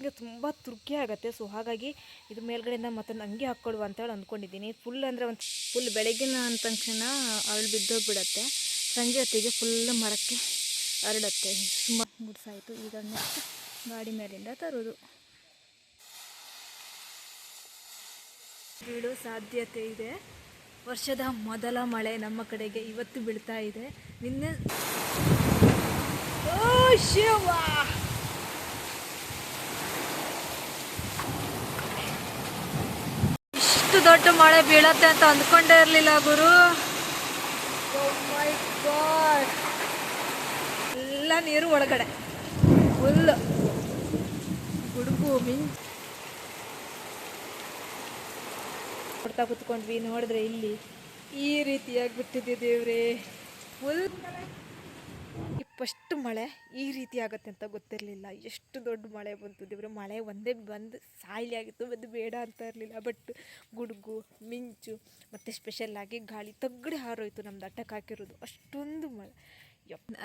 ದರ್ಕಿಗೆ ತುಂಬ ತುರ್ಕಿ ಆಗುತ್ತೆ. ಸೊ ಹಾಗಾಗಿ ಇದು ಮೇಲ್ಗಡೆಯಿಂದ ಮತ್ತೊಂದು ಅಂಗಿ ಹಾಕ್ಕೊಡುವ ಅಂತೇಳಿ ಅಂದ್ಕೊಂಡಿದ್ದೀನಿ. ಫುಲ್ ಅಂದರೆ ಒಂದು ಫುಲ್ ಬೆಳಗಿನ ಅಂದ ತಕ್ಷಣ ಅವಳು ಬಿದ್ದೋಗ್ಬಿಡತ್ತೆ. ಸಂಜೆ ಹೊತ್ತಿಗೆ ಫುಲ್ ಮರಕ್ಕೆ ಹರಡತ್ತೆ. ತುಂಬ ಗುಡ್ಸಾಯಿತು. ಈಗ ನೆಕ್ಸ್ಟ್ ಗಾಡಿ ಮೇಲಿಂದ ತರೋದು. ಬೀಳೋ ಸಾಧ್ಯತೆ ಇದೆ. ವರ್ಷದ ಮೊದಲ ಮಳೆ ನಮ್ಮ ಕಡೆಗೆ ಇವತ್ತು ಬೀಳ್ತಾ ಇದೆ. ನಿನ್ನೆ ಇಷ್ಟು ದೊಡ್ಡ ಮಳೆ ಬೀಳತ್ತೆ ಅಂತ ಅಂದ್ಕೊಂಡೇ ಇರಲಿಲ್ಲ ಗುರು. ಎಲ್ಲ ನೀರು ಒಳಗಡೆ ಫುಲ್ ಗುಡುಗು ಮಿಂಚು ಕೊಡ್ತಾ ಕುತ್ಕೊಂಡ್ವಿ. ನೋಡಿದ್ರೆ ಇಲ್ಲಿ ಈ ರೀತಿಯಾಗಿ ಬಿಟ್ಟಿದೆ ದೇವ್ರೆ. ಫುಲ್ ಫಸ್ಟ್ ಮಳೆ ಈ ರೀತಿ ಆಗುತ್ತೆ ಅಂತ ಗೊತ್ತಿರಲಿಲ್ಲ. ಎಷ್ಟು ದೊಡ್ಡ ಮಳೆ ಬಂತು ದೇವ್ರೆ. ಮಳೆ ಒಂದೇ ಬಂದು ಸಾಯಿಲಿ ಆಗಿತ್ತು, ಬಂದು ಬೇಡ ಅಂತ ಇರಲಿಲ್ಲ. ಬಟ್ ಗುಡುಗು ಮಿಂಚು ಮತ್ತು ಸ್ಪೆಷಲ್ಲಾಗಿ ಗಾಳಿ ತಗ್ಗಡೆ ಹಾರೋಯ್ತು ನಮ್ದು ಅಟ್ಟಕ್ಕೆ ಹಾಕಿರೋದು. ಅಷ್ಟೊಂದು ಮಳೆ.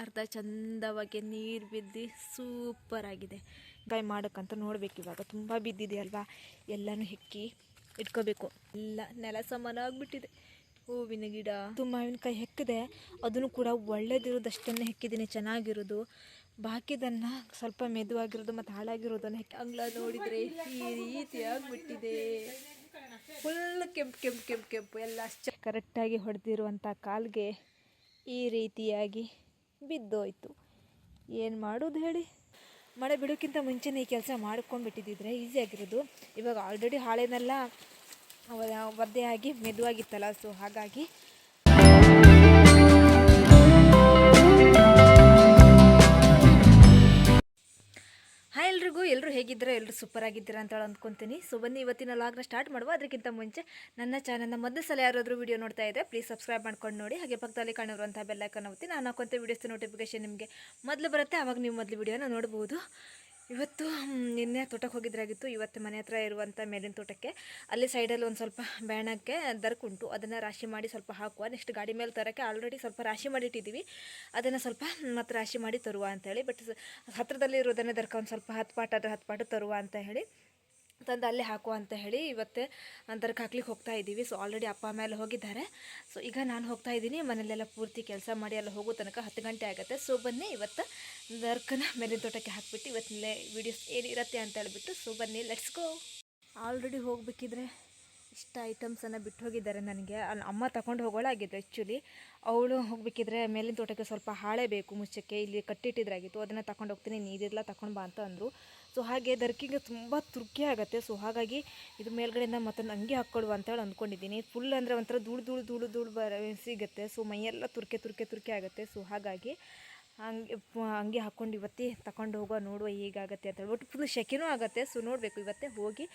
ಅರ್ಧ ಚಂದವಾಗಿ ನೀರು ಬಿದ್ದು ಸೂಪರಾಗಿದೆ. ಬಾಯ್ ಮಾಡೋಕ್ಕಂತ ನೋಡ್ಬೇಕು. ಇವಾಗ ತುಂಬ ಬಿದ್ದಿದೆ ಅಲ್ವಾ, ಎಲ್ಲನೂ ಹೆಕ್ಕಿ ಇಟ್ಕೋಬೇಕು. ಎಲ್ಲ ನೆಲ ಸಮಾನ ಆಗಿಬಿಟ್ಟಿದೆ. ಹೂವಿನ ಗಿಡ ಮಾವಿನಕಾಯಿ ಹೆಕ್ಕಿದೆ, ಅದನ್ನು ಕೂಡ ಒಳ್ಳೇದಿರೋದಷ್ಟನ್ನೇ ಹೆಕ್ಕಿದ್ದೀನಿ, ಚೆನ್ನಾಗಿರೋದು. ಬಾಕಿದನ್ನು ಸ್ವಲ್ಪ ಮೆದುವಾಗಿರೋದು ಮತ್ತು ಹಾಳಾಗಿರೋದನ್ನು ಹೆಕ್ಕಿ ಅಂಗ್ಲ ನೋಡಿದರೆ ಈ ರೀತಿಯಾಗಿಬಿಟ್ಟಿದೆ. ಫುಲ್ ಕೆಂಪು ಕೆಂಪು ಕೆಂಪು ಕೆಂಪು ಎಲ್ಲ ಅಷ್ಟು ಕರೆಕ್ಟಾಗಿ ಹೊಡೆದಿರುವಂಥ ಕಾಲಿಗೆ ಈ ರೀತಿಯಾಗಿ ಬಿದ್ದೋಯ್ತು. ಏನು ಮಾಡೋದು ಹೇಳಿ. ಮಳೆ ಬಿಡೋಕ್ಕಿಂತ ಮುಂಚೆನೇ ಈ ಕೆಲಸ ಮಾಡ್ಕೊಂಡ್ಬಿಟ್ಟಿದ್ದಿದ್ರೆ ಈಸಿಯಾಗಿರೋದು. ಇವಾಗ ಆಲ್ರೆಡಿ ಹಾಳೆನೆಲ್ಲ ಒದ್ದೆಯಾಗಿ ಮೆದುವಾಗಿತ್ತಲ್ಲ, ಸೊ ಹಾಗಾಗಿ ಹಾಯ್ ಎಲ್ಲರೂ ಹೇಗಿದ್ದೀರಾ? ಎಲ್ಲರೂ ಸೂಪರ್ ಆಗಿದ್ದೀರಾ ಅಂತ ಅಂದ್ಕೊತೀನಿ. ಸೊ ಬನ್ನಿ ಇವತ್ತಿನ ಲಾಗ್ನ ಸ್ಟಾರ್ಟ್ ಮಾಡುವ. ಅದಕ್ಕಿಂತ ಮುಂಚೆ ನನ್ನ ಚಾನಲ್ನ ಮೊದಲ ಸಲ ಯಾರಾದರೂ ವಿಡಿಯೋ ನೋಡ್ತಾ ಇದ್ದರೆ ಪ್ಲೀಸ್ ಸಬ್ಸ್ಕ್ರೈಬ್ ಮಾಡ್ಕೊಂಡು ನೋಡಿ. ಹಾಗೆ ಪಕ್ಕದಲ್ಲಿ ಕಾಣಿರುವಂಥ ಬೆಲ್ಲೈಕನ್ ಒತ್ತಿ. ನಾನು ಹಾಕುವಂಥ ವೀಡಿಯೋಸ್ ನೋಟಿಫಿಕೇಶನ್ ನಿಮಗೆ ಮೊದಲು ಬರುತ್ತೆ. ಆವಾಗ ನೀವು ಮೊದಲು ವಿಡಿಯೋನ ನೋಡ್ಬೋದು. ಇವತ್ತು ನಿನ್ನೆ ತೋಟಕ್ಕೆ ಹೋಗಿದ್ರಾಗಿತ್ತು. ಇವತ್ತು ಮನೆ ಹತ್ರ ಇರುವಂಥ ಮೇಲಿನ ತೋಟಕ್ಕೆ, ಅಲ್ಲಿ ಸೈಡಲ್ಲಿ ಒಂದು ಸ್ವಲ್ಪ ಬೇಣಕ್ಕೆ ದರ್ಕುಂಟು, ಅದನ್ನು ರಾಶಿ ಮಾಡಿ ಸ್ವಲ್ಪ ಹಾಕುವ. ನೆಕ್ಸ್ಟ್ ಗಾಡಿ ಮೇಲೆ ತರೋಕ್ಕೆ ಆಲ್ರೆಡಿ ಸ್ವಲ್ಪ ರಾಶಿ ಮಾಡಿಟ್ಟಿದ್ದೀವಿ, ಅದನ್ನು ಸ್ವಲ್ಪ ಮತ್ತು ರಾಶಿ ಮಾಡಿ ತರುವ ಅಂಥೇಳಿ. ಬಟ್ ಹತ್ತಿರದಲ್ಲಿ ಇರೋದನ್ನೇ ದರ್ಕ ಒಂದು ಸ್ವಲ್ಪ 10 ಪಾಟ್ ಆದರೆ 10 ಪಾಟು ತರುವ ಅಂತ ಹೇಳಿ ತಂದು ಅಲ್ಲೇ ಹಾಕುವ ಅಂತ ಹೇಳಿ ಇವತ್ತೇ ದರ್ಕ ಹಾಕ್ಲಿಕ್ಕೆ ಹೋಗ್ತಾ ಇದ್ದೀವಿ. ಸೊ ಆಲ್ರೆಡಿ ಅಪ್ಪ ಮೇಲೆ ಹೋಗಿದ್ದಾರೆ. ಸೊ ಈಗ ನಾನು ಹೋಗ್ತಾ ಇದ್ದೀನಿ. ಮನೆಯಲ್ಲೆಲ್ಲ ಪೂರ್ತಿ ಕೆಲಸ ಮಾಡಿ ಎಲ್ಲ ಹೋಗೋ ತನಕ 10 ಗಂಟೆ ಆಗುತ್ತೆ. ಸೊ ಬನ್ನಿ ಇವತ್ತು ದರ್ಕನ ಮೇಲಿನ ತೋಟಕ್ಕೆ ಹಾಕಿಬಿಟ್ಟು ಇವತ್ತಿನಲ್ಲೇ ವೀಡಿಯೋಸ್ ಏನಿರುತ್ತೆ ಅಂತ ಹೇಳಿಬಿಟ್ಟು. ಸೊ ಬನ್ನಿ ಲೆಟ್ಸ್ ಗೋ. ಆಲ್ರೆಡಿ ಹೋಗಬೇಕಿದ್ರೆ ಇಷ್ಟ ಐಟಮ್ಸನ್ನು ಬಿಟ್ಟು ಹೋಗಿದ್ದಾರೆ ನನಗೆ. ಅಲ್ಲಿ ಅಮ್ಮ ತಗೊಂಡು ಹೋಗೋಳಾಗಿದ್ದು ಆ್ಯಕ್ಚುಲಿ. ಅವಳು ಹೋಗಬೇಕಿದ್ರೆ ಮೇಲಿನ ತೋಟಕ್ಕೆ ಸ್ವಲ್ಪ ಹಾಳೆ ಬೇಕು ಮುಚ್ಚಕ್ಕೆ, ಇಲ್ಲಿ ಕಟ್ಟಿಟ್ಟಿದ್ರಾಗಿತ್ತು, ಅದನ್ನು ತಗೊಂಡು ಹೋಗ್ತೀನಿ, ನೀರೆಲ್ಲ ತಗೊಂಡು ಬಾ ಅಂತ ಅಂದರು. ಸೊ ಹಾಗೆ ದರ್ಕಿಗೆ ತುಂಬ ತುರ್ಕಿ ಆಗುತ್ತೆ. ಸೊ ಹಾಗಾಗಿ ಇದು ಮೇಲ್ಗಡೆಯಿಂದ ಮತ್ತೊಂದು ಅಂಗಿ ಹಾಕ್ಕೊಡುವ ಅಂತೇಳಿ ಅಂದ್ಕೊಂಡಿದ್ದೀನಿ. ಫುಲ್ ಅಂದರೆ ಒಂಥರ ಧೂಳು ಸಿಗುತ್ತೆ. ಸೊ ಮೈಯೆಲ್ಲ ತುರ್ಕೆ ಆಗುತ್ತೆ. ಸೊ ಹಾಗಾಗಿ ಅಂಗಿ ಹಾಕ್ಕೊಂಡು ಇವತ್ತೇ ತಗೊಂಡು ಹೋಗುವ, ನೋಡುವ ಹೇಗಾಗುತ್ತೆ ಅಂತೇಳಿ. ಒಟ್ಟು ಫುಲ್ ಶೆಕೆನೂ ಆಗುತ್ತೆ. ಸೊ ನೋಡಬೇಕು ಇವತ್ತೇ ಹೋಗಿ.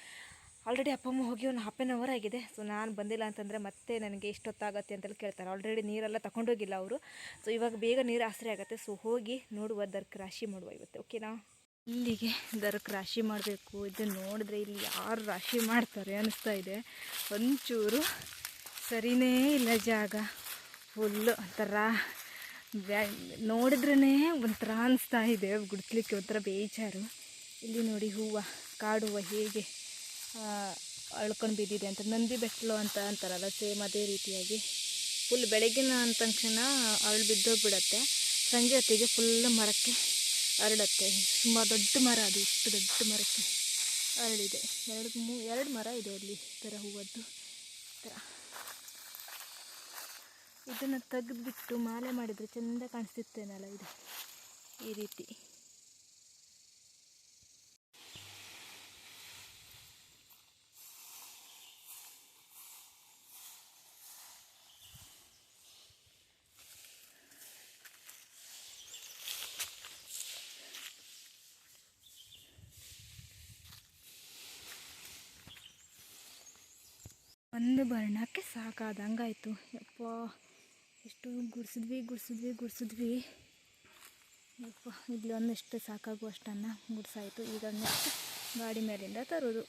ಆಲ್ರೆಡಿ ಅಪ್ಪಮ್ಮ ಹೋಗಿ ಒಂದು 1/2 hour ಆಗಿದೆ. ಸೊ ನಾನು ಬಂದಿಲ್ಲ ಅಂತಂದರೆ ಮತ್ತೆ ನನಗೆ ಇಷ್ಟೊತ್ತಾಗುತ್ತೆ ಅಂತೇಳಿ ಕೇಳ್ತಾರೆ. ಆಲ್ರೆಡಿ ನೀರೆಲ್ಲ ತಗೊಂಡೋಗಿಲ್ಲ ಅವರು. ಸೊ ಇವಾಗ ಬೇಗ ನೀರು ಆಸರೆ ಆಗುತ್ತೆ. ಸೊ ಹೋಗಿ ನೋಡುವ, ದರ್ಕ ರಾಶಿ ಮಾಡುವ ಇವತ್ತು. ಓಕೆನಾ? ಇಲ್ಲಿಗೆ ದರ್ಕ ರಾಶಿ ಮಾಡಬೇಕು. ಇದನ್ನು ನೋಡಿದ್ರೆ ಇಲ್ಲಿ ಯಾರು ರಾಶಿ ಮಾಡ್ತಾರೆ ಅನ್ನಿಸ್ತಾ ಇದೆ. ಒಂಚೂರು ಸರಿನೇ ಇಲ್ಲ ಜಾಗ. ಫುಲ್ಲು ಒಂಥರ ನೋಡಿದ್ರೇ ಒಂಥರ ಅನಿಸ್ತಾ ಇದೆ. ಗುಡಿಸ್ಲಿಕ್ಕೆ ಒಂಥರ ಬೇಜಾರು. ಇಲ್ಲಿ ನೋಡಿ ಹೂವು, ಕಾಡು ಹೂವು ಹೇಗೆ ಅಳ್ಕೊಂಡು ಬಿದ್ದಿದೆ ಅಂತ. ನಂದಿ ಬೆಟ್ಟಲು ಅಂತ ಅಂತಾರಲ್ಲ, ಸೇಮ್ ಅದೇ ರೀತಿಯಾಗಿ ಫುಲ್ ಬೆಳಗಿನ ಅಂದ ತಕ್ಷಣ ಅವಳು ಬಿದ್ದೋಗ್ಬಿಡತ್ತೆ. ಸಂಜೆ ಹೊತ್ತಿಗೆ ಫುಲ್ ಮರಕ್ಕೆ ಹರಡತ್ತೆ. ತುಂಬ ದೊಡ್ಡ ಮರ ಅದು. ಇಷ್ಟು ದೊಡ್ಡ ಮರಕ್ಕೆ ಹರಡಿದೆ. 2 ಮರ ಇದೆ ಅಲ್ಲಿ ಥರ ಹೂವದ್ದು ಥರ. ಇದನ್ನು ತೆಗೆದುಬಿಟ್ಟು ಮಾಲೆ ಮಾಡಿದರೆ ಚೆಂದ ಕಾಣಿಸ್ತಿತ್ತೇನಲ್ಲ ಇದು ಈ ರೀತಿ. ಒಂದು ಬಣ್ಣಕ್ಕೆ ಸಾಕಾದಂಗಾಯಿತು. ಯಪ್ಪ ಎಷ್ಟು ಗುಡಿಸಿದ್ವಿ. ಯಪ್ಪ ಇಲ್ಲಿ ಒಂದಷ್ಟು ಸಾಕಾಗುವಷ್ಟನ್ನು ಗುಡಿಸಾಯಿತು. ಈಗ ನೆಕ್ಸ್ಟ್ ಗಾಡಿ ಮೇಲಿಂದ ತರೋದು.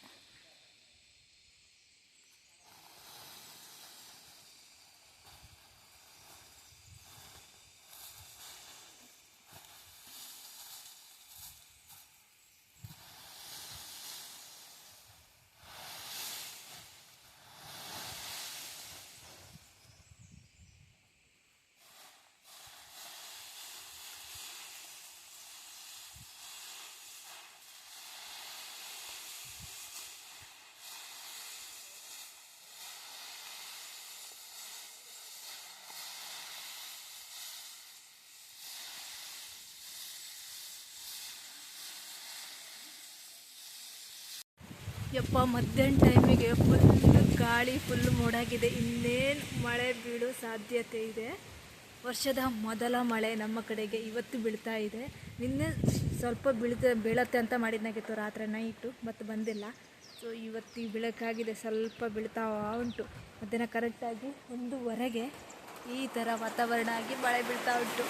ಯಪ್ಪ ಮಧ್ಯಾಹ್ನ ಟೈಮಿಗೆ ಫುಲ್ ಗಾಳಿ ಫುಲ್ ಮೋಡಾಗಿದೆ. ಇನ್ನೇನು ಮಳೆ ಬೀಳೋ ಸಾಧ್ಯತೆ ಇದೆ. ವರ್ಷದ ಮೊದಲ ಮಳೆ ನಮ್ಮ ಕಡೆಗೆ ಇವತ್ತು ಬೀಳ್ತಾ ಇದೆ. ನಿನ್ನೆ ಸ್ವಲ್ಪ ಬೀಳತ್ತೆ ಅಂತ ಮಾಡಿದ್ನಾಗಿತ್ತು ರಾತ್ರಿ ನೈಟು, ಮತ್ತು ಬಂದಿಲ್ಲ. ಸೊ ಇವತ್ತು ಬೆಳಕಾಗಿದೆ, ಸ್ವಲ್ಪ ಬೀಳ್ತಾ ಉಂಟು. ಮಧ್ಯಾಹ್ನ ಕರೆಕ್ಟಾಗಿ 1:15 ಈ ಥರ ವಾತಾವರಣ ಆಗಿ ಮಳೆ ಬೀಳ್ತಾ ಉಂಟು.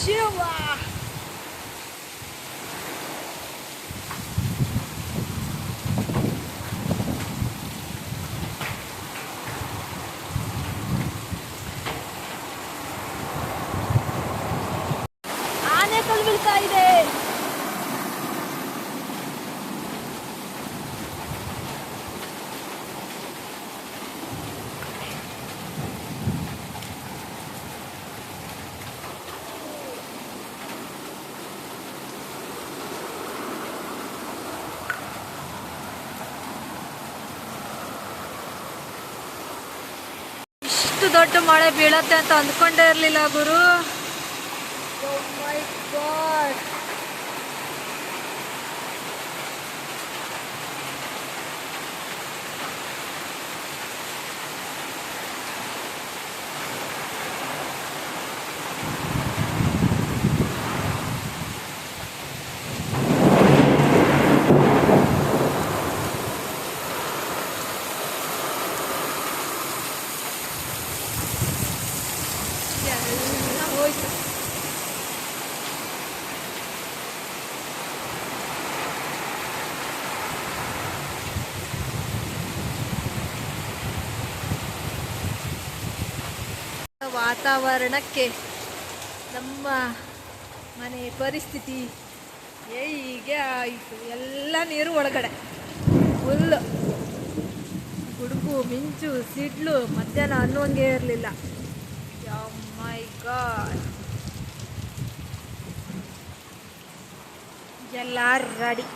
ಶಿವ ಆನೆಕಲ್ಲು ಬೀಳ್ತಾ ಇದೆ. ಇಷ್ಟು ದೊಡ್ಡ ಮಳೆ ಬೀಳತ್ತೆ ಅಂತ ಅಂದ್ಕೊಂಡೇ ಇರಲಿಲ್ಲ ಗುರು. ಓ ಮೈ ಗಾಡ್. ಎಲ್ಲ ಹೋಯ್ತು. ವಾತಾವರಣಕ್ಕೆ ನಮ್ಮ ಮನೆ ಪರಿಸ್ಥಿತಿ ಹೀಗೆ ಆಯಿತು. ಎಲ್ಲ ನೀರು ಒಳಗಡೆ ಫುಲ್ಲು ಗುಡುಗು ಮಿಂಚು ಸಿಡ್ಲು. ಮಧ್ಯಾಹ್ನ ಅನ್ನುವಂಗೆ ಇರಲಿಲ್ಲ. ಮೈ ಗಾಡ್. ಎಲ್ಲ ರೆಡಿ.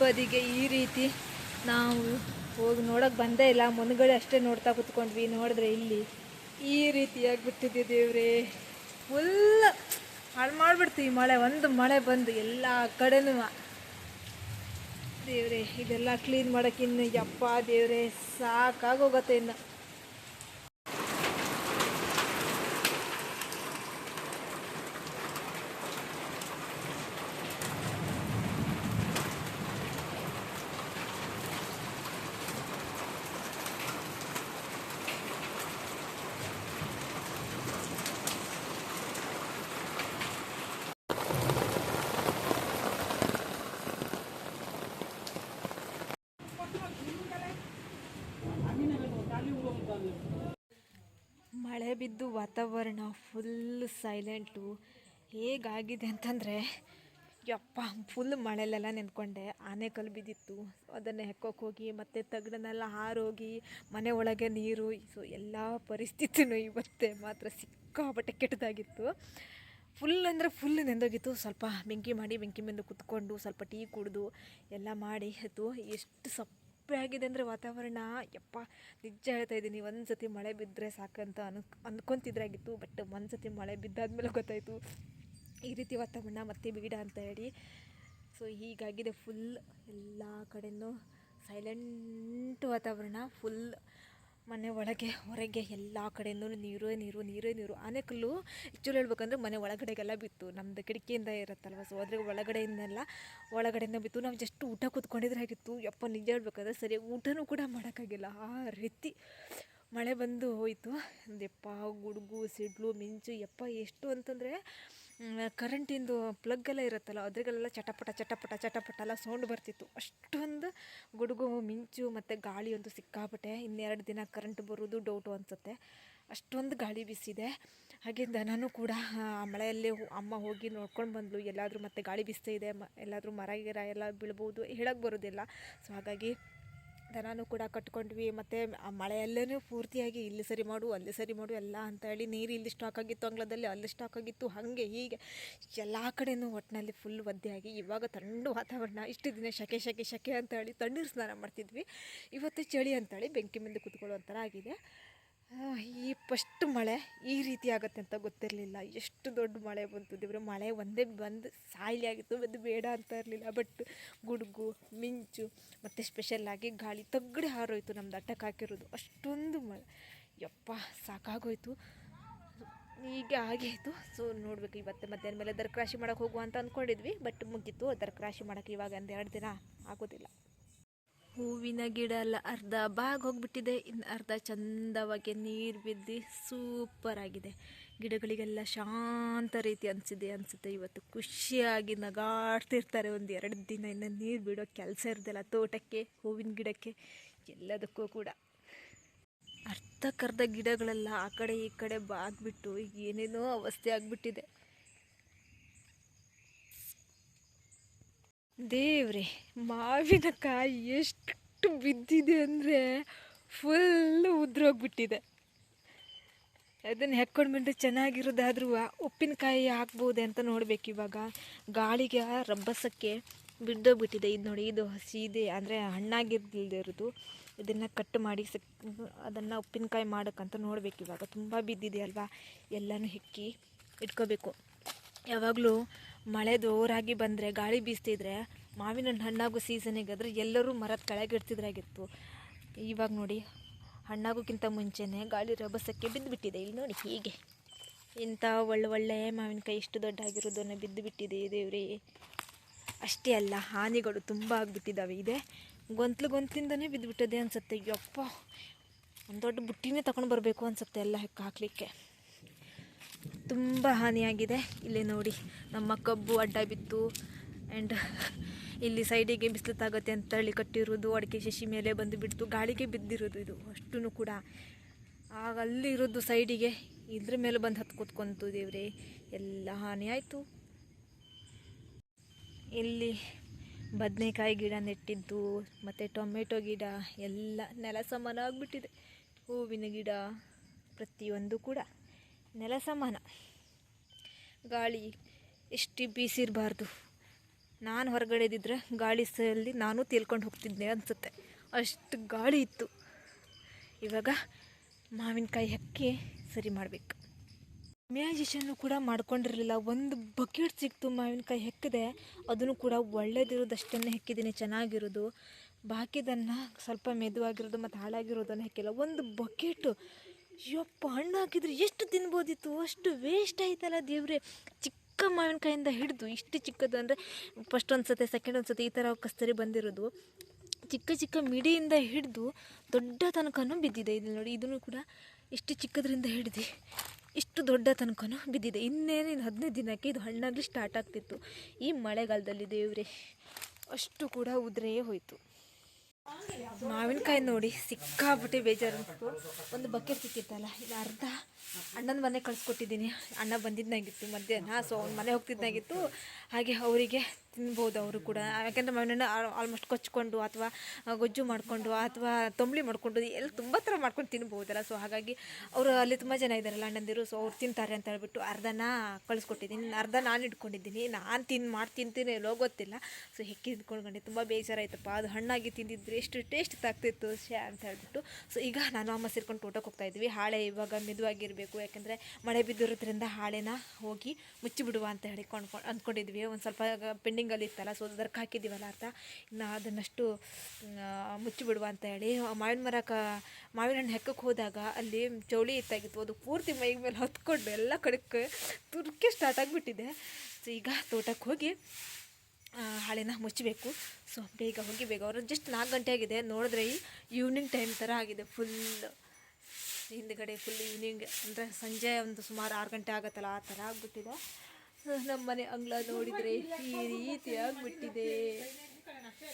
ಬದಿಗೆ ಈ ರೀತಿ ನಾವು ಹೋಗಿ ನೋಡೋಕೆ ಬಂದೇ ಇಲ್ಲ. ಮುಂದ್ಗಡೆ ಅಷ್ಟೇ ನೋಡ್ತಾ ಕೂತ್ಕೊಂಡ್ವಿ. ನೋಡಿದ್ರೆ ಇಲ್ಲಿ ಈ ರೀತಿಯಾಗಿ ಬಿಟ್ಟಿದ್ದೆ. ದೇವ್ರೆ, ಫುಲ್ ಹಾಳು ಮಾಡಿಬಿಡ್ತು ಈ ಮಳೆ. ಒಂದು ಮಳೆ ಬಂದು ಎಲ್ಲ ಕಡೆನೂ. ದೇವ್ರೆ, ಇದೆಲ್ಲ ಕ್ಲೀನ್ ಮಾಡೋಕೆ ಇನ್ನು ಯಪ್ಪ ದೇವ್ರೆ ಸಾಕಾಗೋಗತ್ತೆ ಇನ್ನು. ಮಳೆ ಬಿದ್ದು ವಾತಾವರಣ ಫುಲ್ ಸೈಲೆಂಟು. ಹೇಗಾಗಿದೆ ಅಂತಂದರೆ ಯಪ್ಪ, ಫುಲ್ ಮಳೆಲೆಲ್ಲ ನೆಂದ್ಕೊಂಡೆ. ಆನೆಕಲ್ಲು ಬಿದ್ದಿತ್ತು, ಅದನ್ನು ಹೆಕ್ಕೋಕೆ ಹೋಗಿ ಮತ್ತೆ ತಗಡನ್ನೆಲ್ಲ ಹಾರೋಗಿ ಮನೆ ಒಳಗೆ ನೀರು. ಸೊ ಎಲ್ಲ ಪರಿಸ್ಥಿತಿನೂ ಇವತ್ತೇ ಮಾತ್ರ ಸಿಕ್ಕಾಪಟ್ಟೆ ಕೆಟ್ಟದಾಗಿತ್ತು. ಫುಲ್ ಅಂದರೆ ಫುಲ್ ನೆಂದೋಗಿತ್ತು. ಸ್ವಲ್ಪ ಬೆಂಕಿ ಮುಂದೆ ಕುತ್ಕೊಂಡು ಸ್ವಲ್ಪ ಟೀ ಕುಡಿದು ಎಲ್ಲ ಮಾಡಿ ಆಯಿತು. ಎಷ್ಟು ಸಪ್ಪೆ ಆಗಿದೆ ಅಂದರೆ ವಾತಾವರಣ. ಯಪ್ಪ, ನಿಜ ಹೇಳ್ತಾ ಇದ್ದೀನಿ, ಒಂದು ಸತಿ ಮಳೆ ಬಿದ್ದರೆ ಸಾಕಂತ ಅಂದ್ಕೊತಿದ್ರಾಗಿತ್ತು. ಬಟ್ ಒಂದು ಸತಿ ಮಳೆ ಬಿದ್ದಾದ್ಮೇಲೆ ಗೊತ್ತಾಯಿತು ಈ ರೀತಿ ವಾತಾವರಣ ಮತ್ತೆ ಬೇಡ ಅಂತ ಹೇಳಿ. ಸೊ ಹೀಗಾಗಿದೆ ಫುಲ್. ಎಲ್ಲ ಕಡೆಯೂ ಸೈಲೆಂಟ್ ವಾತಾವರಣ. ಫುಲ್ ಮನೆ ಒಳಗೆ ಹೊರಗೆ ಎಲ್ಲ ಕಡೆಯೂ ನೀರೇ ನೀರು. ಆನೆಕಲ್ಲು ಆ್ಯಕ್ಚುಲಿ ಹೇಳ್ಬೇಕಂದ್ರೆ ಮನೆ ಒಳಗಡೆಗೆಲ್ಲ ಬಿತ್ತು. ನಮ್ಮದು ಕಿಟಕಿಯಿಂದ ಇರುತ್ತಲ್ವ, ಸೊ ಅದ್ರ ಒಳಗಡೆಯಿಂದ ಬಿತ್ತು. ನಾವು ಜಸ್ಟ್ ಊಟ ಕೂತ್ಕೊಂಡಿದ್ರೆ ಆಗಿತ್ತು. ಯಪ್ಪ, ನಿಜ ಹೇಳ್ಬೇಕಂದ್ರೆ ಸರಿಯಾಗಿ ಊಟನೂ ಕೂಡ ಮಾಡೋಕ್ಕಾಗಿಲ್ಲ. ಆ ರೀತಿ ಮಳೆ ಬಂದು ಹೋಯಿತು. ಯಪ್ಪ, ಗುಡುಗು ಸಿಡ್ಲು ಮಿಂಚು. ಯಪ್ಪ, ಎಷ್ಟು ಅಂತಂದರೆ ಕರೆಂಟಿಂದು ಪ್ಲಗ್ಗೆಲ್ಲ ಇರುತ್ತಲ್ಲ ಅದ್ರಿಗೆಲ್ಲ ಚಟಪಟ ಚಟಪಟ ಚಟಪಟ ಎಲ್ಲ ಸೌಂಡ್ ಬರ್ತಿತ್ತು. ಅಷ್ಟೊಂದು ಗುಡುಗು ಮಿಂಚು ಮತ್ತು ಗಾಳಿ ಒಂದು ಸಿಕ್ಕಾಪಟ್ಟೆ. ಇನ್ನೆರಡು ದಿನ ಕರೆಂಟ್ ಬರೋದು ಡೌಟು ಅನಿಸುತ್ತೆ, ಅಷ್ಟೊಂದು ಗಾಳಿ ಬೀಸಿದೆ. ಹಾಗೆ ದನನೂ ಕೂಡ ಮಳೆಯಲ್ಲೇ ಅಮ್ಮ ಹೋಗಿ ನೋಡ್ಕೊಂಡು ಬಂದಳು, ಎಲ್ಲಾದರೂ ಮತ್ತೆ ಗಾಳಿ ಬೀಸ್ತಾ ಇದೆ, ಎಲ್ಲಾದರೂ ಮರ ಗಿರ ಎಲ್ಲ ಬೀಳ್ಬೋದು, ಹೇಳಕ್ಕೆ ಬರೋದಿಲ್ಲ. ಸೊ ಹಾಗಾಗಿ ದನನೂ ಕೂಡ ಕಟ್ಕೊಂಡ್ವಿ. ಮತ್ತು ಆ ಮಳೆಯಲ್ಲೇ ಪೂರ್ತಿಯಾಗಿ ಇಲ್ಲಿ ಸರಿ ಮಾಡು ಅಲ್ಲಿ ಸರಿ ಮಾಡು ಎಲ್ಲ ಅಂತ ಹೇಳಿ ನೀರು ಇಲ್ಲಿ ಸ್ಟಾಕ್ ಆಗಿತ್ತು, ಅಂಗಳದಲ್ಲಿ ಅಲ್ಲಿ ಸ್ಟಾಕ್ ಆಗಿತ್ತು, ಹಾಗೆ ಹೀಗೆ ಎಲ್ಲ ಕಡೆಯೂ ಒಟ್ಟಿನಲ್ಲಿ ಫುಲ್ ಒದ್ದೆಯಾಗಿ. ಇವಾಗ ಥಂಡು ವಾತಾವರಣ. ಇಷ್ಟು ದಿನ ಶೆಕೆ ಶೆಕೆ ಶೆಕೆ ಅಂತ ಹೇಳಿ ತಣ್ಣೀರು ಸ್ನಾನ ಮಾಡ್ತಿದ್ವಿ, ಇವತ್ತು ಚಳಿ ಅಂತೇಳಿ ಬೆಂಕಿ ಮುಂದೆ ಕೂತ್ಕೊಳ್ಳೋ ಥರ ಆಗಿದೆ. ಈ ಫಸ್ಟ್ ಮಳೆ ಈ ರೀತಿ ಆಗುತ್ತೆ ಅಂತ ಗೊತ್ತಿರಲಿಲ್ಲ. ಎಷ್ಟು ದೊಡ್ಡ ಮಳೆ ಬಂತು ದೇವ್ರೆ. ಮಳೆ ಒಂದೇ ಬಂದು ಸಾಯ್ಲಿ ಆಗಿತ್ತು, ಅದು ಬೇಡ ಅಂತ ಇರಲಿಲ್ಲ. ಬಟ್ ಗುಡುಗು ಮಿಂಚು ಮತ್ತು ಸ್ಪೆಷಲ್ಲಾಗಿ ಗಾಳಿ ತಗ್ಗಡೆ ಹಾರೋಯ್ತು ನಮ್ದು ಅಟ್ಟಕ್ಕೆ ಹಾಕಿರೋದು. ಅಷ್ಟೊಂದು ಮಳೆ, ಯಪ್ಪ ಸಾಕಾಗೋಯ್ತು. ಹೀಗೆ ಆಗಿತ್ತು. ಸೊ ನೋಡಬೇಕು, ಇವತ್ತು ಮಧ್ಯಾಹ್ನ ಮೇಲೆ ದರ್ಕರಾಶಿ ಮಾಡೋಕ್ಕೆ ಹೋಗುವ ಅಂತ ಅಂದ್ಕೊಂಡಿದ್ವಿ, ಬಟ್ ಮುಗೀತು. ದರ್ಕರಾಶಿ ಮಾಡೋಕ್ಕೆ ಇವಾಗ ಒಂದೆರಡು ದಿನ ಆಗೋದಿಲ್ಲ. ಹೂವಿನ ಗಿಡ ಎಲ್ಲ ಅರ್ಧ ಬಾಗಿ ಹೋಗಿಬಿಟ್ಟಿದೆ, ಇನ್ನು ಅರ್ಧ ಚಂದವಾಗಿ ನೀರು ಬಿದ್ದು ಸೂಪರಾಗಿದೆ. ಗಿಡಗಳಿಗೆಲ್ಲ ಶಾಂತ ರೀತಿ ಅನಿಸುತ್ತೆ. ಇವತ್ತು ಖುಷಿಯಾಗಿ ನಗಾಡ್ತಿರ್ತಾರೆ. ಒಂದು 2 ದಿನ ಇನ್ನು ನೀರು ಬಿಡೋ ಕೆಲಸ ಇರೋದಿಲ್ಲ ತೋಟಕ್ಕೆ, ಹೂವಿನ ಗಿಡಕ್ಕೆ, ಎಲ್ಲದಕ್ಕೂ ಕೂಡ. ಅರ್ಧಕ್ಕರ್ಧ ಗಿಡಗಳೆಲ್ಲ ಆ ಕಡೆ ಈ ಕಡೆ ಬಾಗ್ಬಿಟ್ಟು ಏನೇನೋ ಅವಸ್ಥೆ ಆಗಿಬಿಟ್ಟಿದೆ. ದೇವ್ರೆ, ಮಾವಿನಕಾಯಿ ಎಷ್ಟು ಬಿದ್ದಿದೆ ಅಂದರೆ ಫುಲ್ಲು ಉದ್ರೋಗ್ಬಿಟ್ಟಿದೆ. ಅದನ್ನು ಹೆಕ್ಕೊಂಡು ಬಂದರೆ ಚೆನ್ನಾಗಿರೋದಾದ್ರೂ ಉಪ್ಪಿನಕಾಯಿ ಹಾಕ್ಬೋದೆ ಅಂತ ನೋಡಬೇಕು. ಇವಾಗ ಗಾಳಿಗೆ ರಬ್ಬಸಕ್ಕೆ ಬಿದ್ದೋಗ್ಬಿಟ್ಟಿದೆ. ಇದು ನೋಡಿ, ಇದು ಹಸಿ ಇದೆ ಅಂದರೆ ಹಣ್ಣಾಗಿರ್ದಿಲ್ದೇ ಇರೋದು. ಇದನ್ನು ಕಟ್ ಮಾಡಿ ಅದನ್ನು ಉಪ್ಪಿನಕಾಯಿ ಮಾಡೋಕ್ಕಂತ ನೋಡಬೇಕು. ಇವಾಗ ತುಂಬ ಬಿದ್ದಿದೆ ಅಲ್ವಾ, ಎಲ್ಲನೂ ಹೆಕ್ಕಿ ಇಟ್ಕೋಬೇಕು. ಯಾವಾಗಲೂ ಮಳೆ ಜೋರಾಗಿ ಬಂದರೆ ಗಾಳಿ ಬೀಸ್ತಿದ್ರೆ ಮಾವಿನ ಹಣ್ಣಾಗೋ ಸೀಸನಿಗಾದರೆ ಎಲ್ಲರೂ ಮರದ ಕೆಳಗೆ ಇಡ್ತಿದ್ರಾಗಿತ್ತು. ಇವಾಗ ನೋಡಿ, ಹಣ್ಣಾಗೋಕ್ಕಿಂತ ಮುಂಚೆನೇ ಗಾಳಿ ರಭಸಕ್ಕೆ ಬಿದ್ದುಬಿಟ್ಟಿದೆ. ಇಲ್ಲಿ ನೋಡಿ ಹೀಗೆ ಇಂಥ ಒಳ್ಳೆ ಮಾವಿನಕಾಯಿ ಇಷ್ಟು ದೊಡ್ಡ ಆಗಿರೋದನ್ನು ಬಿದ್ದುಬಿಟ್ಟಿದೆ ದೇವ್ರಿ. ಅಷ್ಟೇ ಅಲ್ಲ, ಹಾನಿಗಳು ತುಂಬ ಆಗಿಬಿಟ್ಟಿದ್ದಾವೆ. ಇದೆ ಗೊಂತ್ಲಿಂದನೇ ಬಿದ್ದುಬಿಟ್ಟಿದೆ ಅನಿಸುತ್ತೆ. ಯಪ್ಪ, ಒಂದು ದೊಡ್ಡ ಬುಟ್ಟಿನೇ ತಗೊಂಡು ಬರಬೇಕು ಅನಿಸುತ್ತೆ ಎಲ್ಲ ಹಾಕಲಿಕ್ಕೆ. ತುಂಬ ಹಾನಿಯಾಗಿದೆ. ಇಲ್ಲಿ ನೋಡಿ, ನಮ್ಮ ಕಬ್ಬು ಅಡ್ಡ ಬಿತ್ತು. ಆ್ಯಂಡ್ ಇಲ್ಲಿ ಸೈಡಿಗೆ ಬಿಸಿಲು ತಾಗುತ್ತೆ ಅಂತ ಹೇಳಿ ಕಟ್ಟಿರೋದು ಅಡಿಕೆ ಶಶಿ ಮೇಲೆ ಬಂದು ಬಿಡ್ತು, ಗಾಳಿಗೆ ಬಿದ್ದಿರೋದು ಇದು ಅಷ್ಟೂ ಕೂಡ. ಆಗ ಅಲ್ಲಿರೋದು ಸೈಡಿಗೆ ಇದ್ರ ಮೇಲೆ ಬಂದು ಹತ್ತು ಕೂತ್ಕೊಂತು ದೇವ್ರೆ, ಎಲ್ಲ ಹಾನಿ ಆಯಿತು. ಇಲ್ಲಿ ಬದನೆಕಾಯಿ ಗಿಡ ನೆಟ್ಟಿದ್ದು ಮತ್ತು ಟೊಮೆಟೊ ಗಿಡ ಎಲ್ಲ ನೆಲ ಸಮಾನ ಆಗಿಬಿಟ್ಟಿದೆ. ಹೂವಿನ ಗಿಡ ಪ್ರತಿಯೊಂದು ಕೂಡ ನೆಲ ಸಮಾನ. ಗಾಳಿ ಎಷ್ಟು ಬೀಸಿರಬಾರ್ದು. ನಾನು ಹೊರಗಡೆ ಇದ್ದಿದ್ರೆ ಗಾಳಿ ಸಲ್ಲಿ ನಾನು ತೇಲ್ಕೊಂಡು ಹೋಗ್ತಿದ್ದೆ ಅನಿಸುತ್ತೆ, ಅಷ್ಟು ಗಾಳಿ ಇತ್ತು. ಇವಾಗ ಮಾವಿನಕಾಯಿ ಹೆಕ್ಕಿ ಸರಿ ಮಾಡಬೇಕು. ಇಮ್ಯಾಜಿಷನ್ನು ಕೂಡ ಮಾಡ್ಕೊಂಡಿರಲಿಲ್ಲ. ಒಂದು ಬಕೆಟ್ ಸಿಕ್ತು ಮಾವಿನಕಾಯಿ ಹೆಕ್ಕಿದೆ, ಅದನ್ನು ಕೂಡ ಒಳ್ಳೇದಿರೋದಷ್ಟನ್ನೇ ಹೆಕ್ಕಿದ್ದೀನಿ, ಚೆನ್ನಾಗಿರೋದು. ಬಾಕಿದನ್ನು ಸ್ವಲ್ಪ ಮೆದುವಾಗಿರೋದು ಮತ್ತು ಹಾಳಾಗಿರೋದನ್ನು ಹೆಕ್ಕಿಲ್ಲ. ಒಂದು ಬಕೆಟು, ಯಪ್ಪ, ಹಣ್ಣು ಹಾಕಿದ್ರೆ ಎಷ್ಟು ತಿನ್ಬೋದಿತ್ತು, ಅಷ್ಟು ವೇಸ್ಟ್ ಆಯ್ತಲ್ಲ ದೇವ್ರೆ. ಚಿಕ್ಕ ಮಾವಿನಕಾಯಿಂದ ಹಿಡಿದು ಇಷ್ಟು ಚಿಕ್ಕದು ಅಂದರೆ ಫಸ್ಟ್ ಒಂದು ಸತಿ ಸೆಕೆಂಡ್ ಒಂದು ಸತಿ ಈ ಥರ ಕಸ್ತರಿ ಬಂದಿರೋದು, ಚಿಕ್ಕ ಮಿಡಿಯಿಂದ ಹಿಡಿದು ದೊಡ್ಡ ತನಕನೂ ಬಿದ್ದಿದೆ. ಇದು ನೋಡಿ, ಇದನ್ನು ಕೂಡ ಇಷ್ಟು ಚಿಕ್ಕದ್ರಿಂದ ಹಿಡಿದು ಇಷ್ಟು ದೊಡ್ಡ ತನಕನೂ ಬಿದ್ದಿದೆ. ಇನ್ನೇನು 15 ದಿನಕ್ಕೆ ಇದು ಹಣ್ಣಾಗಲಿ ಸ್ಟಾರ್ಟ್ ಆಗ್ತಿತ್ತು. ಈ ಮಳೆಗಾಲದಲ್ಲಿ ದೇವ್ರೆ ಅಷ್ಟು ಕೂಡ ಉದುರೇ ಹೋಯಿತು. ಮಾವಿನಕಾಯಿ ನೋಡಿ ಸಿಕ್ಕಾಬಿಟ್ಟು ಬೇಜಾರು ಅನಿಸ್ತು. ಒಂದು ಬಕೆಟ್ ಸಿಕ್ಕಿತ್ತಲ್ಲ, ಇದು ಅರ್ಧ ಅಣ್ಣನ ಮನೆ ಕಳಿಸ್ಕೊಟ್ಟಿದ್ದೀನಿ. ಅಣ್ಣ ಬಂದಿದ್ದಾಗಿತ್ತು ಮಧ್ಯಾಹ್ನ, ಸೊ ಅವ್ನ ಮನೆ ಹೋಗ್ತಿದ್ದಾಗಿತ್ತು. ಹಾಗೆ ಅವರಿಗೆ ತಿನ್ಬೋದು ಅವರು ಕೂಡ, ಯಾಕೆಂದರೆ ಮಾವಿನ ಆಲ್ಮೋಸ್ಟ್ ಕೊಚ್ಕೊಂಡು ಅಥವಾ ಗೊಜ್ಜು ಮಾಡಿಕೊಂಡು ಅಥವಾ ತಂಬಳಿ ಮಾಡಿಕೊಂಡು ಎಲ್ಲ ತುಂಬ ಥರ ಮಾಡ್ಕೊಂಡು ತಿನ್ಬೋದಲ್ಲ. ಸೊ ಹಾಗಾಗಿ ಅವರು ಅಲ್ಲಿ ತುಂಬ ಜನ ಇದ್ದಾರಲ್ಲ ಅಣ್ಣಂದಿರು, ಸೊ ಅವ್ರು ತಿಂತಾರೆ ಅಂತ ಹೇಳ್ಬಿಟ್ಟು ಅರ್ಧನ ಕಳಿಸ್ಕೊಟ್ಟಿದ್ದೀನಿ, ಅರ್ಧ ನಾನು ಇಟ್ಕೊಂಡಿದ್ದೀನಿ. ನಾನು ತಿಂತೀನಿ ಎಲ್ಲೋ ಗೊತ್ತಿಲ್ಲ. ಸೊ ಹೆಕ್ಕಿ ಇಟ್ಕೊಂಡ್ಕೊಂಡು ತುಂಬ ಬೇಜಾರಾಯ್ತಪ್ಪ, ಅದು ಹಣ್ಣಾಗಿ ತಿಂದಿದ್ರೆ ಎಷ್ಟು ಟೇಸ್ಟ್ ಆಗ್ತಿತ್ತು ಅಂತ ಹೇಳ್ಬಿಟ್ಟು. ಸೊ ಈಗ ನಾನು ಅಮ್ಮ ಸೇರ್ಕೊಂಡು ತೋಟಕ್ಕೆ ಹೋಗ್ತಾಯಿದ್ವಿ. ಹಾಳೆ ಇವಾಗ ಮೆದುವಾಗಿರಬೇಕು, ಯಾಕೆಂದರೆ ಮಳೆ ಬಿದ್ದಿರೋದ್ರಿಂದ ಹಾಳೆನ ಹೋಗಿ ಮುಚ್ಚಿಬಿಡುವ ಅಂತ ಹೇಳಿ ಅಂದ್ಕೊಂಡಿದ್ವಿ. ಒಂದು ಸ್ವಲ್ಪ ಪೆಂಡಿಂಗಲ್ಲಿ ಇತ್ತಲ್ಲ, ಸೊ ಅದಕ್ಕೆ ಹಾಕಿದ್ದೀವಲ್ಲ ಅರ್ಥ, ಇನ್ನು ಅದನ್ನಷ್ಟು ಮುಚ್ಚಿಬಿಡುವ ಅಂತ ಹೇಳಿ. ಮಾವಿನ ಹಣ್ಣು ಹೆಕ್ಕಕ್ಕೆ ಹೋದಾಗ ಅಲ್ಲಿ ಚೌಳಿ ಇತ್ತಾಗಿತ್ತು, ಅದು ಪೂರ್ತಿ ಮೈ ಮೇಲೆ ಹೊತ್ಕೊಂಡು ಎಲ್ಲ ಕಡೆಗೆ ತುರ್ಕೆ ಸ್ಟಾರ್ಟ್ ಆಗಿಬಿಟ್ಟಿದೆ. ಸೊ ಈಗ ತೋಟಕ್ಕೆ ಹೋಗಿ ಹಾಳೆನ ಮುಚ್ಚಬೇಕು. ಸೊ ಬೇಗ ಹೋಗಿ ಬೇಗ, ಅವರು ಜಸ್ಟ್ 4 ಗಂಟೆ ಆಗಿದೆ. ನೋಡಿದ್ರೆ ಈವ್ನಿಂಗ್ ಟೈಮ್ ಥರ ಆಗಿದೆ ಫುಲ್. ಹಿಂದ್ಗಡೆ ಫುಲ್ ಈವ್ನಿಂಗ್ ಅಂದರೆ ಸಂಜೆ ಒಂದು ಸುಮಾರು 6 ಗಂಟೆ ಆಗುತ್ತಲ್ಲ, ಆ ಥರ ಆಗಿಬಿಟ್ಟಿದೆ. ನಮ್ಮ ಮನೆ ಅಂಗಳ ನೋಡಿದರೆ ಈ ರೀತಿಯಾಗಿಬಿಟ್ಟಿದೆ.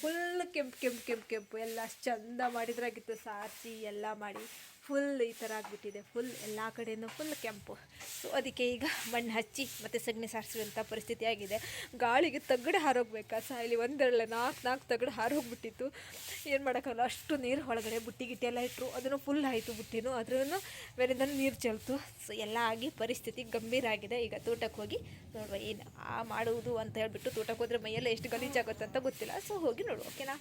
ಫುಲ್ ಕೆಂಪು ಕೆಂಪು ಕೆಂಪು ಕೆಂಪು ಎಲ್ಲ ಅಷ್ಟು ಚಂದ ಮಾಡಿದ್ರಾಗಿತ್ತು, ಸಾರಿಸಿ ಎಲ್ಲ ಮಾಡಿ ಫುಲ್ ಈ ಥರ ಆಗಿಬಿಟ್ಟಿದೆ. ಫುಲ್ ಎಲ್ಲ ಕಡೆಯೂ ಫುಲ್ ಕೆಂಪು. ಸೊ ಅದಕ್ಕೆ ಈಗ ಮಣ್ಣು ಹಚ್ಚಿ ಮತ್ತು ಸಗಣಿ ಸಾರಿಸುವಂಥ ಪರಿಸ್ಥಿತಿ ಆಗಿದೆ. ಗಾಳಿಗೆ ತಗಡು ಹಾರೋಗ್ಬೇಕಾ ಇಲ್ಲಿ ಒಂದೆರಡು ನಾಲ್ಕು ತಗಡು ಹಾರೋಗ್ಬಿಟ್ಟಿತ್ತು. ಏನು ಮಾಡೋಕ್ಕಲ್ಲ, ಅಷ್ಟು ನೀರು ಒಳಗಡೆ ಬುಟ್ಟಿ ಗಿಟ್ಟಿ ಎಲ್ಲ ಇಟ್ಟರು, ಅದನ್ನು ಫುಲ್ ಆಯಿತು ಬುಟ್ಟಿನೂ, ಅದ್ರೂ ಮೇಲಿಂದ ನೀರು ಚೆಲ್ತು. ಸೊ ಎಲ್ಲ ಆಗಿ ಪರಿಸ್ಥಿತಿ ಗಂಭೀರ ಆಗಿದೆ. ಈಗ ತೋಟಕ್ಕೆ ಹೋಗಿ ನೋಡುವ ಏನು ಮಾಡುವುದು ಅಂತ ಹೇಳ್ಬಿಟ್ಟು. ತೋಟಕ್ಕೆ ಹೋದರೆ ಮೈಯೆಲ್ಲ ಎಷ್ಟು ಗಲೀಜಾಗುತ್ತೆ ಅಂತ ಗೊತ್ತಿಲ್ಲ. ಸೊ ಹೋಗಿ ನೋಡುವ, ಓಕೆನಾ.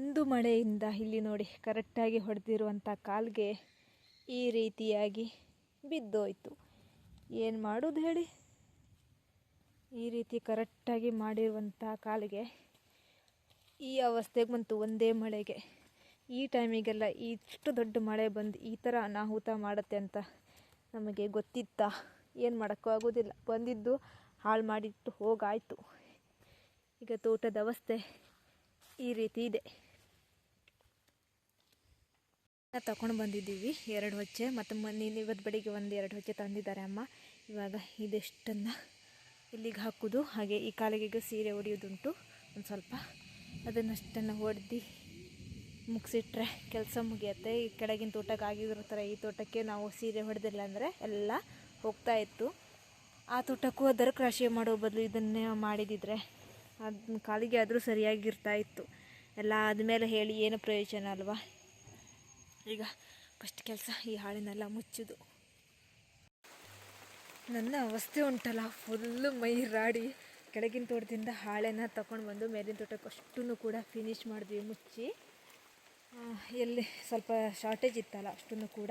ಒಂದು ಮಳೆಯಿಂದ ಇಲ್ಲಿ ನೋಡಿ ಕರೆಕ್ಟಾಗಿ ಹೊಡೆದಿರುವಂಥ ಕಾಲಿಗೆ ಈ ರೀತಿಯಾಗಿ ಬಿದ್ದೋಯ್ತು. ಏನು ಮಾಡೋದು ಹೇಳಿ. ಈ ರೀತಿ ಕರೆಕ್ಟಾಗಿ ಮಾಡಿರುವಂಥ ಕಾಲಿಗೆ ಈ ಅವಸ್ಥೆಗೆ ಬಂತು ಒಂದೇ ಮಳೆಗೆ. ಈ ಟೈಮಿಗೆಲ್ಲ ಇಷ್ಟು ದೊಡ್ಡ ಮಳೆ ಬಂದು ಈ ಥರ ಅನಾಹುತ ಮಾಡುತ್ತೆ ಅಂತ ನಮಗೆ ಗೊತ್ತಿತ್ತಾ? ಏನು ಮಾಡೋಕ್ಕೂ ಆಗೋದಿಲ್ಲ. ಬಂದಿದ್ದು ಹಾಳು ಮಾಡಿಟ್ಟು ಹೋಗಾಯಿತು. ಈಗ ತೋಟದ ಅವಸ್ಥೆ ಈ ರೀತಿ ಇದೆ. ತಗೊಂಡು ಬಂದಿದ್ದೀವಿ 2 ಹೊಚ್ಚೆ, ಮತ್ತು ಇವತ್ತು ಬೆಳಿಗ್ಗೆ 1-2 ಹೊಚ್ಚೆ ತಂದಿದ್ದಾರೆ ಅಮ್ಮ. ಇವಾಗ ಇದೆಷ್ಟನ್ನು ಇಲ್ಲಿಗೆ ಹಾಕೋದು, ಹಾಗೆ ಈ ಕಾಲಿಗೆ ಸೀರೆ ಹೊಡೆಯೋದುಂಟು ಒಂದು ಸ್ವಲ್ಪ, ಅದನ್ನಷ್ಟನ್ನು ಹೊಡೆದು ಮುಗಿಸಿಟ್ರೆ ಕೆಲಸ ಮುಗಿಯುತ್ತೆ. ಈ ಕೆಳಗಿನ ತೋಟಕ್ಕೆ ಆಗಿರೋ ಥರ ಈ ತೋಟಕ್ಕೆ ನಾವು ಸೀರೆ ಹೊಡೆದಿಲ್ಲ ಅಂದರೆ ಎಲ್ಲ ಹೋಗ್ತಾಯಿತ್ತು. ಆ ತೋಟಕ್ಕೂ ದರಕ್ಕೆ ರಾಶಿ ಮಾಡೋ ಬದಲು ಇದನ್ನೇ ಮಾಡಿದಿದ್ರೆ ಅದನ್ನ ಕಾಲಿಗೆ ಆದರೂ ಸರಿಯಾಗಿರ್ತಾಯಿತ್ತು. ಎಲ್ಲ ಆದಮೇಲೆ ಹೇಳಿ ಏನು ಪ್ರಯೋಜನ ಅಲ್ವಾ. ಈಗ ಫಸ್ಟ್ ಕೆಲಸ ಈ ಹಾಳೆನೆಲ್ಲ ಮುಚ್ಚೋದು. ನನ್ನ ಅವಸ್ಥೆ ಉಂಟಲ್ಲ, ಫುಲ್ಲು ಮೈ ರಾಡಿ ಕೆಳಗಿನ ತೋಟದಿಂದ ಹಾಳೆನ ತಗೊಂಡು ಬಂದು ಮೇಲಿನ ತೋಟಕ್ಕೆ ಅಷ್ಟನ್ನು ಕೂಡ ಫಿನಿಶ್ ಮಾಡಿದ್ವಿ ಮುಚ್ಚಿ. ಎಲ್ಲಿ ಸ್ವಲ್ಪ ಶಾರ್ಟೇಜ್ ಇತ್ತಲ್ಲ ಅಷ್ಟನ್ನು ಕೂಡ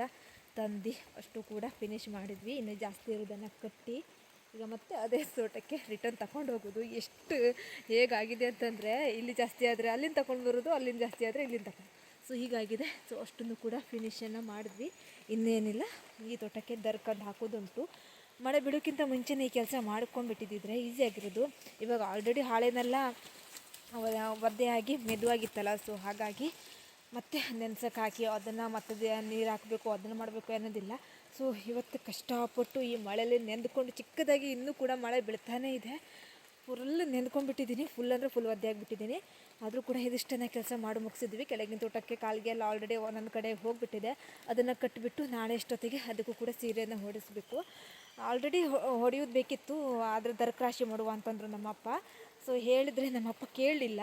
ತಂದು ಅಷ್ಟು ಕೂಡ ಫಿನಿಶ್ ಮಾಡಿದ್ವಿ. ಇನ್ನು ಜಾಸ್ತಿ ಇರೋದನ್ನು ಕಟ್ಟಿ ಈಗ ಮತ್ತೆ ಅದೇ ತೋಟಕ್ಕೆ ರಿಟರ್ನ್ ತಗೊಂಡು ಹೋಗೋದು. ಎಷ್ಟು ಹೇಗಾಗಿದೆ ಅಂತಂದರೆ, ಇಲ್ಲಿ ಜಾಸ್ತಿ ಆದರೆ ಅಲ್ಲಿಂದ ತಗೊಂಡು ಬರೋದು, ಅಲ್ಲಿಂದ ಜಾಸ್ತಿ ಆದರೆ ಇಲ್ಲಿಂದ ತಗೊಂಡು. ಸೊ ಹೀಗಾಗಿದೆ. ಸೊ ಅಷ್ಟನ್ನು ಕೂಡ ಫಿನಿಷನ್ನು ಮಾಡಿದ್ವಿ. ಇನ್ನೇನಿಲ್ಲ, ಈ ತೋಟಕ್ಕೆ ದರ್ಕಂಡು ಹಾಕೋದುಂಟು. ಮಳೆ ಬಿಡೋಕ್ಕಿಂತ ಮುಂಚೆನೇ ಈ ಕೆಲಸ ಮಾಡ್ಕೊಂಡ್ಬಿಟ್ಟಿದ್ದಿದ್ರೆ ಈಸಿಯಾಗಿರೋದು. ಇವಾಗ ಆಲ್ರೆಡಿ ಹಾಳೆನೆಲ್ಲ ಒದ್ದೆಯಾಗಿ ಮೆದುವಾಗಿತ್ತಲ್ಲ, ಸೊ ಹಾಗಾಗಿ ಮತ್ತೆ ನೆನೆಸೋಕೆ ಹಾಕಿ ಅದನ್ನು ಮತ್ತೆ ನೀರು ಹಾಕಬೇಕು, ಅದನ್ನು ಮಾಡಬೇಕು ಅನ್ನೋದಿಲ್ಲ. ಸೊ ಇವತ್ತು ಕಷ್ಟಪಟ್ಟು ಈ ಮಳೆಯಲ್ಲಿ ನೆಂದ್ಕೊಂಡು, ಚಿಕ್ಕದಾಗಿ ಇನ್ನೂ ಕೂಡ ಮಳೆ ಬೀಳ್ತಾನೇ ಇದೆ, ಫುಲ್ ನೆಂದ್ಕೊಂಡ್ಬಿಟ್ಟಿದ್ದೀನಿ. ಫುಲ್ ಅಂದರೆ ಫುಲ್ ಒದ್ದೆ ಆಗಿಬಿಟ್ಟಿದ್ದೀನಿ. ಆದರೂ ಕೂಡ ಇದಿಷ್ಟನ್ನು ಕೆಲಸ ಮಾಡಿ ಮುಗಿಸಿದ್ವಿ. ಕೆಳಗಿನ ತೋಟಕ್ಕೆ ಕಾಲಿಗೆ ಎಲ್ಲ ಆಲ್ರೆಡಿ ಒಂದೊಂದು ಕಡೆ ಹೋಗಿಬಿಟ್ಟಿದೆ. ಅದನ್ನು ಕಟ್ಟಿಬಿಟ್ಟು ನಾಳೆ ಎಷ್ಟೊತ್ತಿಗೆ ಅದಕ್ಕೂ ಕೂಡ ಸೀರೆಯನ್ನು ಹೊಡಿಸ್ಬೇಕು. ಆಲ್ರೆಡಿ ಹೊಡೆಯೋದು ಬೇಕಿತ್ತು, ಆದರೆ ದರಕ್ರಾಶಿ ಮಾಡುವ ಅಂತಂದರು ನಮ್ಮಪ್ಪ. ಸೊ ಹೇಳಿದರೆ ನಮ್ಮಪ್ಪ ಕೇಳಲಿಲ್ಲ.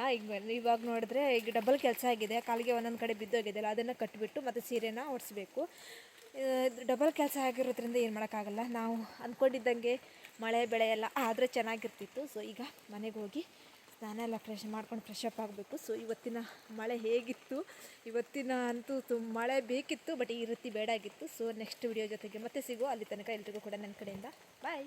ಇವಾಗ ನೋಡಿದ್ರೆ ಈಗ ಡಬಲ್ ಕೆಲಸ ಆಗಿದೆ. ಕಾಲಿಗೆ ಒಂದೊಂದು ಕಡೆ ಬಿದ್ದೋಗಿದೆಯಲ್ಲ, ಅದನ್ನು ಕಟ್ಟಿಬಿಟ್ಟು ಮತ್ತು ಸೀರೆನ ಹೊಡಿಸ್ಬೇಕು. ಡಬಲ್ ಕೆಲಸ ಆಗಿರೋದ್ರಿಂದ ಏನು ಮಾಡೋಕ್ಕಾಗಲ್ಲ. ನಾವು ಅಂದ್ಕೊಂಡಿದ್ದಂಗೆ ಮಳೆ ಬೆಳೆ ಎಲ್ಲ ಆದರೆ ಚೆನ್ನಾಗಿರ್ತಿತ್ತು. ಸೊ ಈಗ ಮನೆಗೆ ಹೋಗಿ ಸ್ನಾನ ಎಲ್ಲ ಮಾಡ್ಕೊಂಡು ಫ್ರೆಶ್ ಅಪ್ ಆಗಬೇಕು. ಸೊ ಇವತ್ತಿನ ಮಳೆ ಹೇಗಿತ್ತು, ಇವತ್ತಿನ ಅಂತೂ ಮಳೆ ಬೇಕಿತ್ತು, ಬಟ್ ಈ ರೀತಿ ಬೇಡಾಗಿತ್ತು. ಸೊ ನೆಕ್ಸ್ಟ್ ವಿಡಿಯೋ ಜೊತೆಗೆ ಮತ್ತೆ ಸಿಗೋ. ಅಲ್ಲಿ ತನಕ ಎಲ್ರಿಗೂ ಕೂಡ ನನ್ನ ಕಡೆಯಿಂದ ಬಾಯ್.